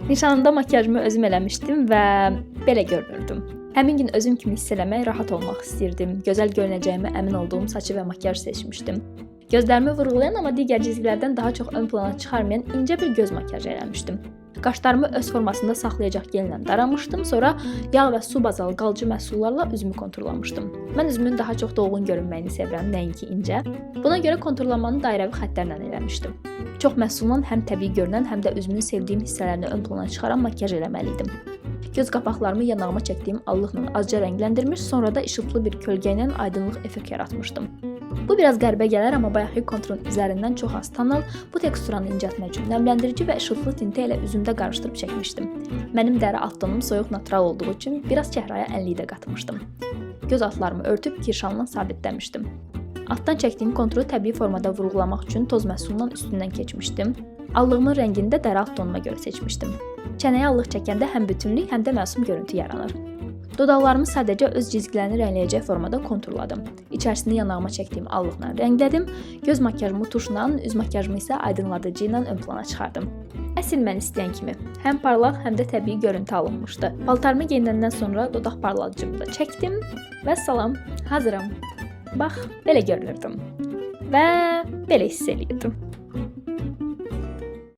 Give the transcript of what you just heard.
Nişanımda makyajımı özüm eləmişdim və belə görünürdüm. Həmin gün özüm kimi hiss eləmək, rahat olmaq istəyirdim. Gözəl görünəcəyimə əmin olduğum saçı və makyaj seçmişdim. Gözlərimi vurğulayan amma digər cizgilərdən daha çox ön plana çıxarmayan incə bir göz makyajı eləmişdim. Qaşlarımı öz formasında saxlayacaq gellə daramışdım, sonra yağ və su bazalı qalıcı məhsullarla üzümü konturlamışdım. Mən üzümün daha çox dolğun görünməyini sevirəm, nəinki incə. Buna görə konturlamanı dairəvi xəttlərlə eləmişdim. Çox məhsulla həm təbii görünən, həm də üzümün sevdiyim hissələrini ön plana çıxaran makyaj eləməliydim. Göz qapaqlarımı yanağıma çəkdiyim allıqla azca rəngləndirmiş, sonra da işıltılı bir kölgə ilə aydınlıq effekt yaratmışdım. Bu biraz qəribə gələr, amma bayaqki konturun üzərindən çox az tonal, bu teksturanı incəltmək üçün nəmləndirici və işıltılı tintə ilə üzümdə qarışdırıb çəkmişdim. Mənim dəri alt tonum soyuq natural olduğu üçün biraz çəhraya ənliyi də qatmışdım. Göz altlarımı örtüb kirşanla sabitləmişdim. Altdan çəkdiyim konturu təbii formada vurğulamaq üçün toz məhsulla üstündən keçmişdim. Allığımın rəngini də dəri alt tonuma görə seçmişdim. Çənəyə allıq çəkəndə həm bütünlük, həm də məsum görüntü yaranır. Dodaqlarımı sadəcə öz cizgilərini rəngləyəcək formada konturladım. İçərisini yanağıma çəkdiyim allıqla rənglədim. Göz makyajımı tuşla, üz makyajımı isə aydınladıcı ilə ön plana çıxardım. Əsl mən istəyən kimi həm parlaq, həm də təbii görüntü alınmışdı. Paltarımı geyinəndən sonra dodaq parladıcımı da çəkdim və salam, hazıram. Bax, belə görünürdüm və belə hiss eləyirdim.